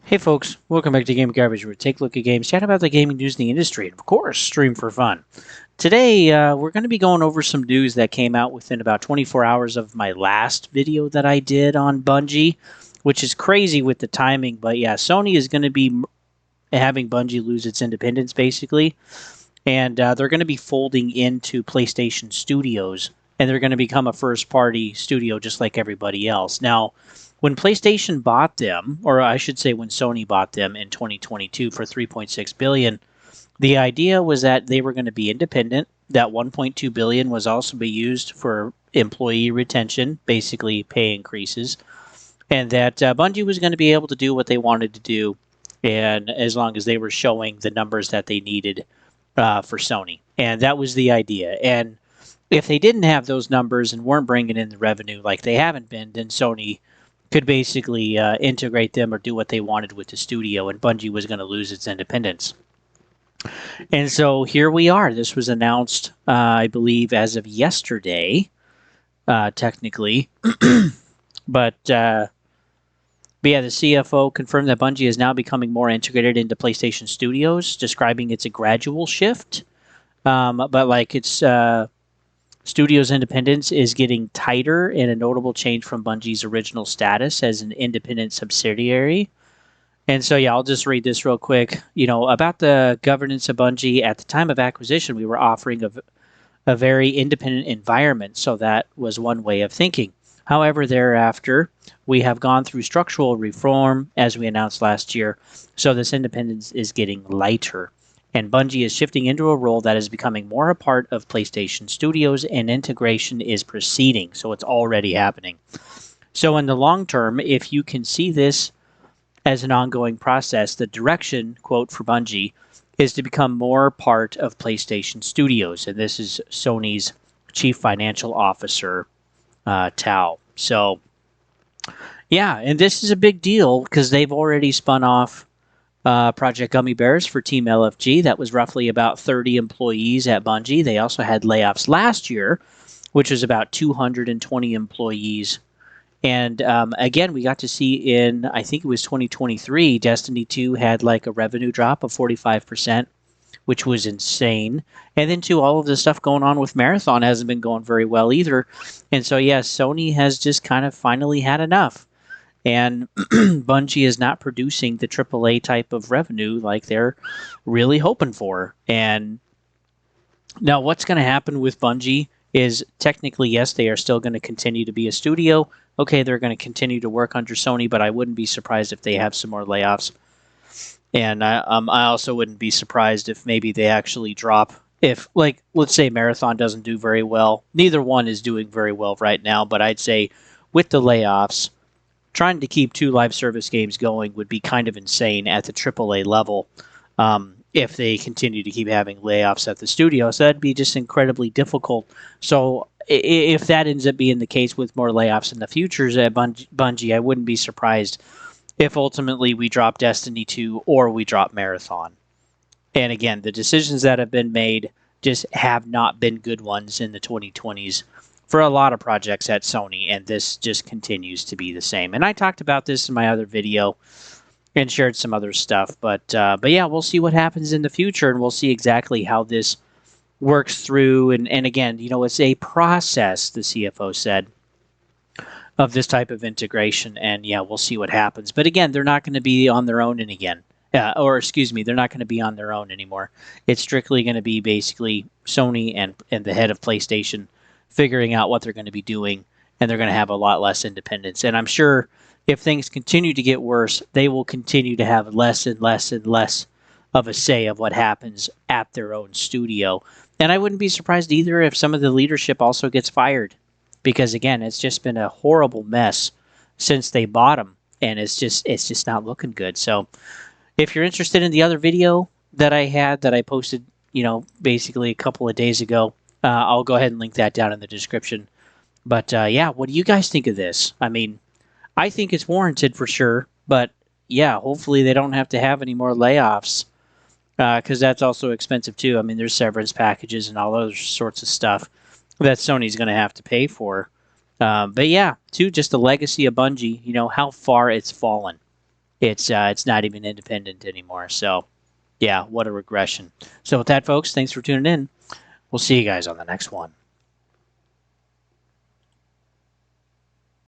Hey folks, welcome back to Game Garbage, where we take a look at games, chat about the gaming news in the industry, and of course, stream for fun. Today, we're going to be going over some news that came out within about 24 hours of my last video that I did on Bungie, which is crazy with the timing, but yeah, Sony is going to be having Bungie lose its independence, basically, and they're going to be folding into PlayStation Studios, and they're going to become a first-party studio just like everybody else. Now, when PlayStation bought them, or I should say when Sony bought them in 2022 for $3.6 billion, the idea was that they were going to be independent. That $1.2 billion was also be used for employee retention, basically pay increases, and that Bungie was going to be able to do what they wanted to do, and as long as they were showing the numbers that they needed for Sony. And that was the idea. And if they didn't have those numbers and weren't bringing in the revenue like they haven't been, then Sony could basically integrate them or do what they wanted with the studio, and Bungie was going to lose its independence. And so here we are. This was announced, I believe, as of yesterday, technically. But yeah, the CFO confirmed that Bungie is now becoming more integrated into PlayStation Studios, describing it's a gradual shift. But like it's Studio's independence is getting tighter, and a notable change from Bungie's original status as an independent subsidiary. And so, yeah, I'll just read this real quick. You know, about the governance of Bungie, at the time of acquisition, we were offering a very independent environment, so that was one way of thinking. However, thereafter, we have gone through structural reform, as we announced last year, so this independence is getting lighter. And Bungie is shifting into a role that is becoming more a part of PlayStation Studios, and integration is proceeding. So it's already happening. So in the long term, if you can see this as an ongoing process, the direction, quote, for Bungie is to become more part of PlayStation Studios. And this is Sony's chief financial officer, Tao. So, yeah, and this is a big deal because they've already spun off Project Gummy Bears for Team LFG. That was roughly about 30 employees at Bungie. They also had layoffs last year, which was about 220 employees. And again, we got to see in, I think it was 2023, Destiny 2 had like a revenue drop of 45%, which was insane. And then, too, all of the stuff going on with Marathon hasn't been going very well either. And so, yes, Sony has just kind of finally had enough. And Bungie is not producing the AAA type of revenue like they're really hoping for. And now what's going to happen with Bungie is technically, yes, they are still going to continue to be a studio. Okay, they're going to continue to work under Sony, but I wouldn't be surprised if they have some more layoffs. And I also wouldn't be surprised if maybe they actually drop. If, like, let's say Marathon doesn't do very well. Neither one is doing very well right now, but I'd say with the layoffs, trying to keep 2 live service games going would be kind of insane at the AAA level if they continue to keep having layoffs at the studio. So that'd be just incredibly difficult. So if that ends up being the case with more layoffs in the futures at Bungie, I wouldn't be surprised if ultimately we drop Destiny 2 or we drop Marathon. And again, the decisions that have been made just have not been good ones in the 2020s. For a lot of projects at Sony, and this just continues to be the same. And I talked about this in my other video and shared some other stuff, but yeah, we'll see what happens in the future, and we'll see exactly how this works through. And again, you know, it's a process, the CFO said, of this type of integration, and yeah, we'll see what happens. But again, they're not going to be on their own they're not going to be on their own anymore. It's strictly going to be basically Sony and the head of PlayStation figuring out what they're going to be doing, and they're going to have a lot less independence. And I'm sure if things continue to get worse, they will continue to have less and less and less of a say of what happens at their own studio. And I wouldn't be surprised either if some of the leadership also gets fired, because again, it's just been a horrible mess since they bought them, and it's just not looking good. So if you're interested in the other video that I posted, you know, basically a couple of days ago, I'll go ahead and link that down in the description. But yeah, what do you guys think of this? I mean, I think it's warranted for sure. But yeah, hopefully they don't have to have any more layoffs, because that's also expensive too. I mean, there's severance packages and all those sorts of stuff that Sony's going to have to pay for. But yeah, too, just the legacy of Bungie, you know, how far it's fallen. It's not even independent anymore. So, yeah, what a regression. So with that, folks, thanks for tuning in. We'll see you guys on the next one.